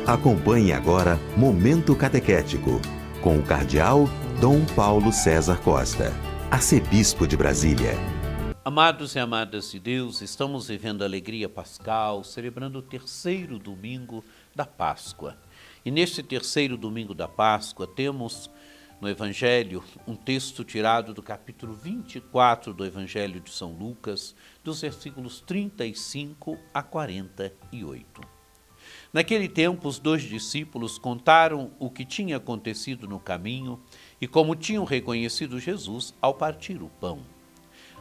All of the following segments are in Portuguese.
Acompanhe agora Momento Catequético, com o Cardeal Dom Paulo César Costa, arcebispo de Brasília. Amados e amadas de Deus, estamos vivendo a alegria pascal, celebrando o terceiro domingo da Páscoa. E neste terceiro domingo da Páscoa temos no Evangelho um texto tirado do capítulo 24 do Evangelho de São Lucas, dos versículos 35 a 48. Naquele tempo, os 2 discípulos contaram o que tinha acontecido no caminho e como tinham reconhecido Jesus ao partir o pão.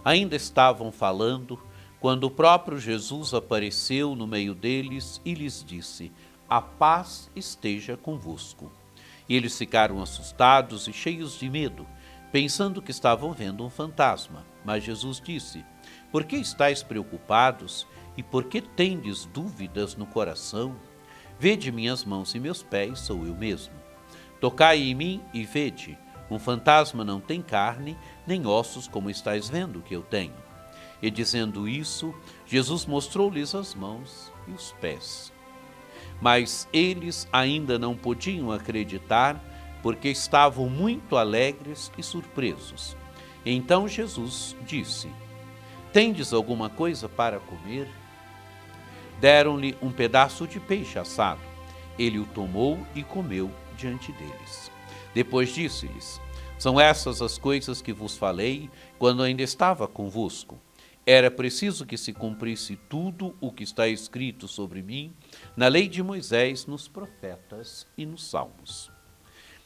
Ainda estavam falando quando o próprio Jesus apareceu no meio deles e lhes disse: "A paz esteja convosco." E eles ficaram assustados e cheios de medo, pensando que estavam vendo um fantasma. Mas Jesus disse: "Por que estáis preocupados e por que tendes dúvidas no coração? Vede minhas mãos e meus pés, sou eu mesmo. Tocai em mim e vede. Um fantasma não tem carne, nem ossos, como estáis vendo que eu tenho." E dizendo isso, Jesus mostrou-lhes as mãos e os pés. Mas eles ainda não podiam acreditar, porque estavam muito alegres e surpresos. Então Jesus disse: "Tendes alguma coisa para comer?" Deram-lhe um pedaço de peixe assado. Ele o tomou e comeu diante deles. Depois disse-lhes: "São essas as coisas que vos falei quando ainda estava convosco. Era preciso que se cumprisse tudo o que está escrito sobre mim na lei de Moisés, nos profetas e nos salmos."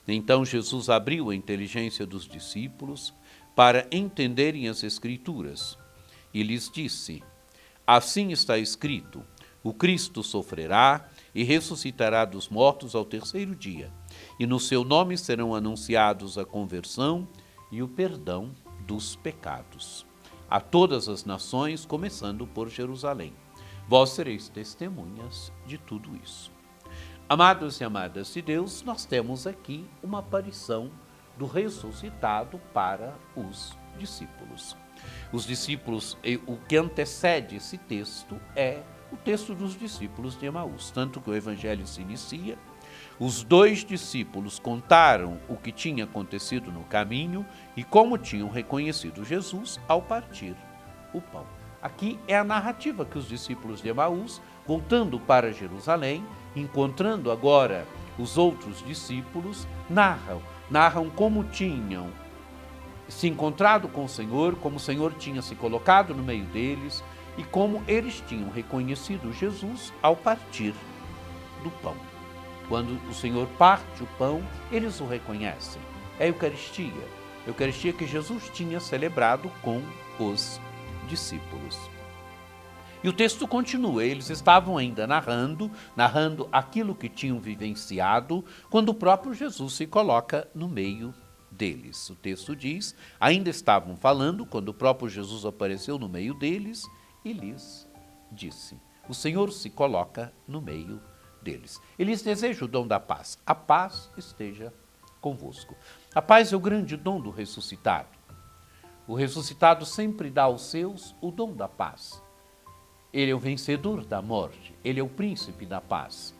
Então Jesus abriu a inteligência dos discípulos para entenderem as Escrituras e lhes disse: "Assim está escrito: o Cristo sofrerá e ressuscitará dos mortos ao terceiro dia, e no seu nome serão anunciados a conversão e o perdão dos pecados a todas as nações, começando por Jerusalém. Vós sereis testemunhas de tudo isso." Amados e amadas de Deus, nós temos aqui uma aparição do ressuscitado para os discípulos. Os discípulos, o que antecede esse texto é o texto dos discípulos de Emaús, tanto que o evangelho se inicia: "Os 2 discípulos contaram o que tinha acontecido no caminho e como tinham reconhecido Jesus ao partir o pão." Aqui é a narrativa que os discípulos de Emaús, voltando para Jerusalém, encontrando agora os outros discípulos, narram como tinham se encontrado com o Senhor, como o Senhor tinha se colocado no meio deles e como eles tinham reconhecido Jesus ao partir do pão. Quando o Senhor parte o pão, eles o reconhecem. É a Eucaristia. Eucaristia que Jesus tinha celebrado com os discípulos. E o texto continua, eles estavam ainda narrando aquilo que tinham vivenciado, quando o próprio Jesus se coloca no meio deles. O texto diz: ainda estavam falando quando o próprio Jesus apareceu no meio deles e lhes disse. O Senhor se coloca no meio deles. Eles desejam o dom da paz. A paz esteja convosco. A paz é o grande dom do ressuscitado. O ressuscitado sempre dá aos seus o dom da paz. Ele é o vencedor da morte, ele é o príncipe da paz.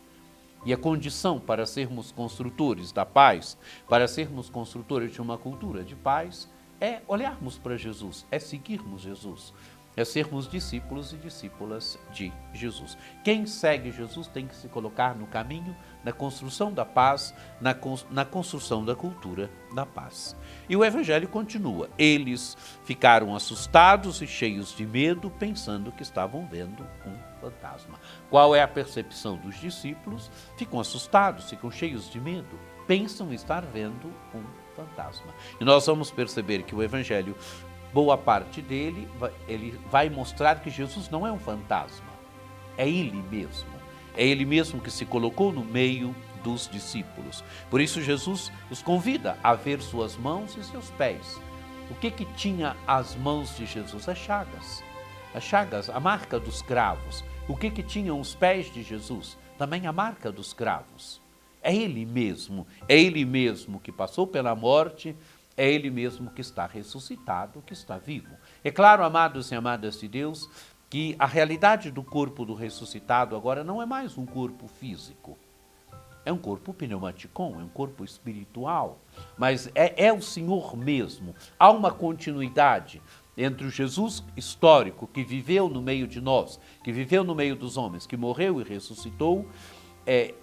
E a condição para sermos construtores da paz, para sermos construtores de uma cultura de paz, é olharmos para Jesus, é seguirmos Jesus, é sermos discípulos e discípulas de Jesus. Quem segue Jesus tem que se colocar no caminho da construção da paz, na construção da cultura da paz. E o evangelho continua. Eles ficaram assustados e cheios de medo, pensando que estavam vendo um fantasma. Qual é a percepção dos discípulos? Ficam assustados, ficam cheios de medo, pensam estar vendo um fantasma. E nós vamos perceber que o evangelho, boa parte dele, ele vai mostrar que Jesus não é um fantasma, é ele mesmo. É ele mesmo que se colocou no meio dos discípulos. Por isso Jesus os convida a ver suas mãos e seus pés. O que tinha as mãos de Jesus? As chagas, a marca dos cravos. O que tinham os pés de Jesus? Também a marca dos cravos. É ele mesmo que passou pela morte, é ele mesmo que está ressuscitado, que está vivo. É claro, amados e amadas de Deus, que a realidade do corpo do ressuscitado agora não é mais um corpo físico. É um corpo pneumaticon, é um corpo espiritual, mas é o Senhor mesmo. Há uma continuidade entre o Jesus histórico que viveu no meio de nós, que viveu no meio dos homens, que morreu e ressuscitou.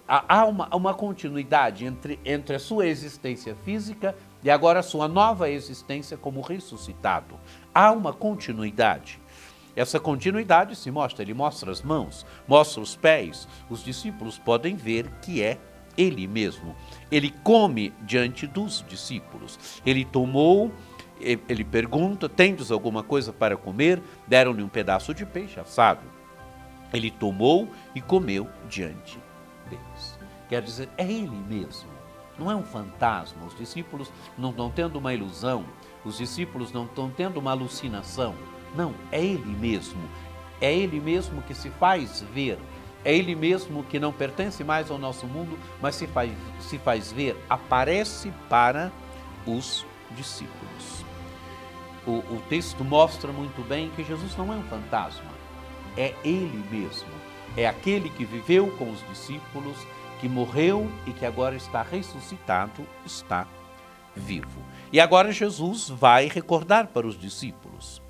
Há uma continuidade entre a sua existência física e agora a sua nova existência como ressuscitado. Há uma continuidade. Essa continuidade se mostra, ele mostra as mãos, mostra os pés. Os discípulos podem ver que é ele mesmo. Ele come diante dos discípulos. Ele tomou, ele pergunta, tendes alguma coisa para comer? Deram-lhe um pedaço de peixe assado. Ele tomou e comeu diante deles. Quer dizer, é ele mesmo. Não é um fantasma. Os discípulos não estão tendo uma ilusão. Os discípulos não estão tendo uma alucinação. Não, é ele mesmo. É ele mesmo que se faz ver. É ele mesmo que não pertence mais ao nosso mundo, mas se faz ver, aparece para os discípulos. O texto mostra muito bem que Jesus não é um fantasma. É ele mesmo. É aquele que viveu com os discípulos, que morreu e que agora está ressuscitado, está vivo. E agora Jesus vai recordar para os discípulos.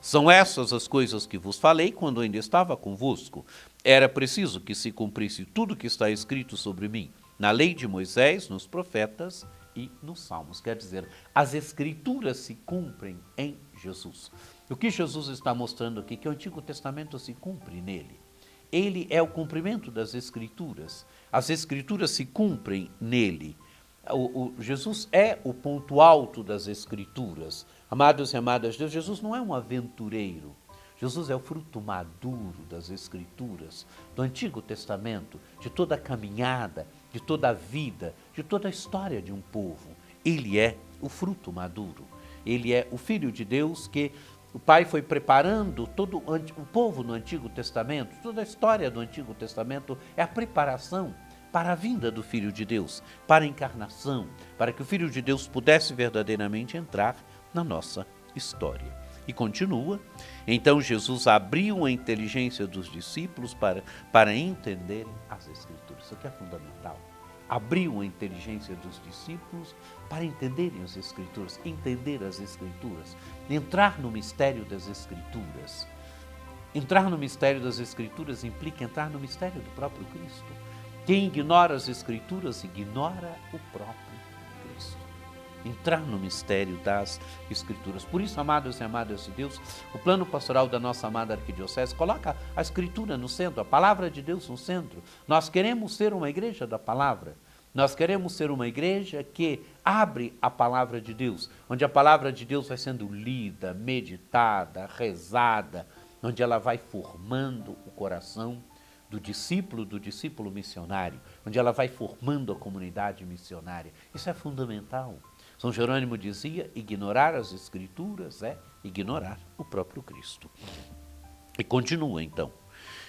São essas as coisas que vos falei quando ainda estava convosco. Era preciso que se cumprisse tudo que está escrito sobre mim, na lei de Moisés, nos profetas e nos salmos. Quer dizer, as escrituras se cumprem em Jesus. O que Jesus está mostrando aqui? Que o Antigo Testamento se cumpre nele. Ele é o cumprimento das escrituras. As escrituras se cumprem nele. Jesus é o ponto alto das escrituras. Amados e amadas de Deus, Jesus não é um aventureiro. Jesus é o fruto maduro das escrituras, do Antigo Testamento, de toda a caminhada, de toda a vida, de toda a história de um povo. Ele é o fruto maduro. Ele é o Filho de Deus que o Pai foi preparando todo o povo no Antigo Testamento. Toda a história do Antigo Testamento é a preparação para a vinda do Filho de Deus, para a encarnação, para que o Filho de Deus pudesse verdadeiramente entrar na nossa história. E continua, então Jesus abriu a inteligência dos discípulos para entenderem as Escrituras. Isso aqui é fundamental. Abriu a inteligência dos discípulos para entenderem as Escrituras, entender as Escrituras, entrar no mistério das Escrituras. Entrar no mistério das Escrituras implica entrar no mistério do próprio Cristo. Quem ignora as Escrituras ignora o próprio Cristo. Entrar no mistério das Escrituras. Por isso, amados e amadas de Deus, o plano pastoral da nossa amada arquidiocese coloca a Escritura no centro, a palavra de Deus no centro. Nós queremos ser uma igreja da palavra. Nós queremos ser uma igreja que abre a palavra de Deus, onde a palavra de Deus vai sendo lida, meditada, rezada, onde ela vai formando o coração do discípulo missionário, onde ela vai formando a comunidade missionária. Isso é fundamental. São Jerônimo dizia, ignorar as Escrituras é ignorar o próprio Cristo. E continua então.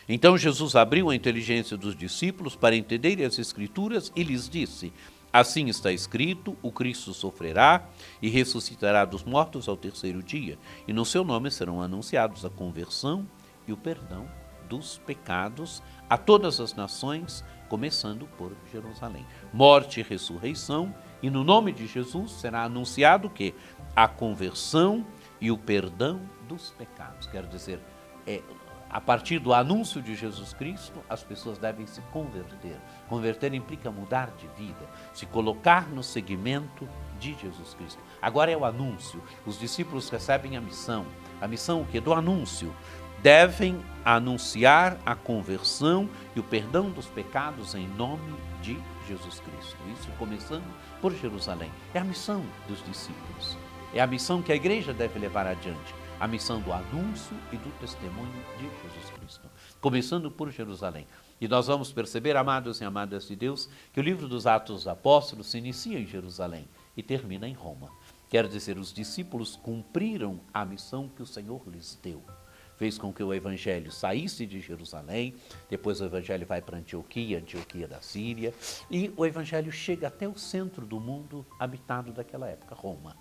Então Jesus abriu a inteligência dos discípulos para entenderem as Escrituras e lhes disse, assim está escrito, o Cristo sofrerá e ressuscitará dos mortos ao terceiro dia, e no seu nome serão anunciados a conversão e o perdão dos pecados a todas as nações, começando por Jerusalém. Morte e ressurreição, e no nome de Jesus será anunciado que a conversão e o perdão dos pecados. Quero dizer, a partir do anúncio de Jesus Cristo, as pessoas devem se converter. Converter implica mudar de vida, se colocar no seguimento de Jesus Cristo. Agora é o anúncio. Os discípulos recebem a missão o quê? Do anúncio. Devem anunciar a conversão e o perdão dos pecados em nome de Jesus Cristo. Isso começando por Jerusalém. É a missão dos discípulos. É a missão que a igreja deve levar adiante. A missão do anúncio e do testemunho de Jesus Cristo. Começando por Jerusalém. E nós vamos perceber, amados e amadas de Deus, que o livro dos Atos dos Apóstolos se inicia em Jerusalém e termina em Roma. Quer dizer, os discípulos cumpriram a missão que o Senhor lhes deu. Fez com que o evangelho saísse de Jerusalém, depois o evangelho vai para Antioquia da Síria, e o evangelho chega até o centro do mundo habitado daquela época, Roma.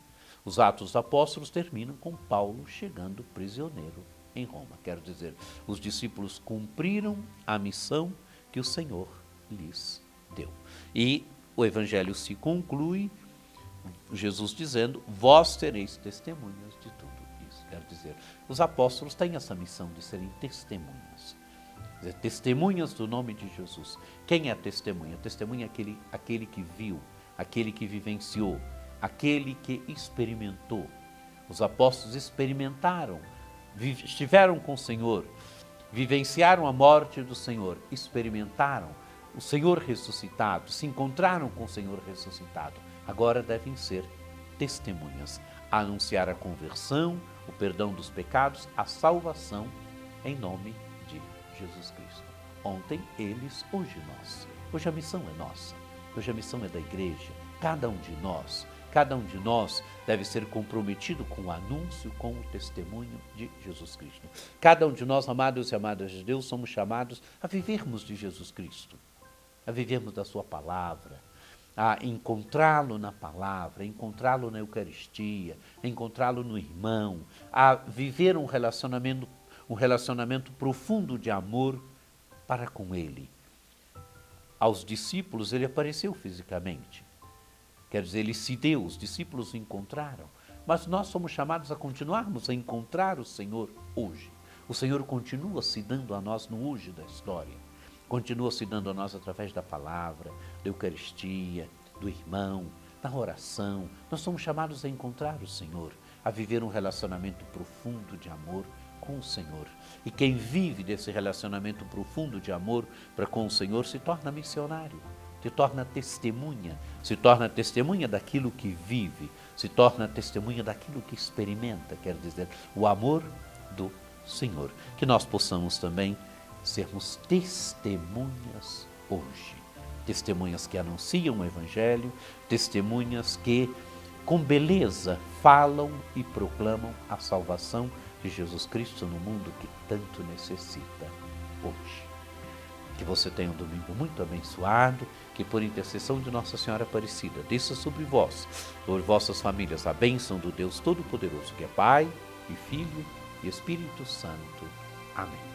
Os Atos dos Apóstolos terminam com Paulo chegando prisioneiro em Roma. Quero dizer, os discípulos cumpriram a missão que o Senhor lhes deu. E o evangelho se conclui, Jesus dizendo, vós sereis testemunhas de tudo isso. Quer dizer, os apóstolos têm essa missão de serem testemunhas. Quer dizer, testemunhas do nome de Jesus. Quem é a testemunha? A testemunha é aquele que viu, aquele que vivenciou, aquele que experimentou. Os apóstolos experimentaram, estiveram com o Senhor, vivenciaram a morte do Senhor, experimentaram o Senhor ressuscitado, se encontraram com o Senhor ressuscitado. Agora devem ser testemunhas, a anunciar a conversão, o perdão dos pecados, a salvação em nome de Jesus Cristo. Ontem eles, hoje nós. Hoje a missão é nossa, hoje a missão é da igreja. Cada um de nós deve ser comprometido com o anúncio, com o testemunho de Jesus Cristo. Cada um de nós, amados e amadas de Deus, somos chamados a vivermos de Jesus Cristo, a vivermos da sua palavra, a encontrá-lo na palavra, a encontrá-lo na Eucaristia, a encontrá-lo no irmão, a viver um relacionamento profundo de amor para com ele. Aos discípulos ele apareceu fisicamente. Quer dizer, ele se deu, os discípulos o encontraram, mas nós somos chamados a continuarmos a encontrar o Senhor hoje. O Senhor continua se dando a nós no hoje da história, continua se dando a nós através da palavra, da Eucaristia, do irmão, da oração. Nós somos chamados a encontrar o Senhor, a viver um relacionamento profundo de amor com o Senhor. E quem vive desse relacionamento profundo de amor para com o Senhor se torna missionário, se torna testemunha daquilo que vive, se torna testemunha daquilo que experimenta, quer dizer, o amor do Senhor. Que nós possamos também sermos testemunhas hoje, testemunhas que anunciam o Evangelho, testemunhas que com beleza falam e proclamam a salvação de Jesus Cristo no mundo que tanto necessita hoje. Que você tenha um domingo muito abençoado, que por intercessão de Nossa Senhora Aparecida, desça sobre vós, sobre vossas famílias, a bênção do Deus Todo-Poderoso, que é Pai, e Filho, e Espírito Santo. Amém.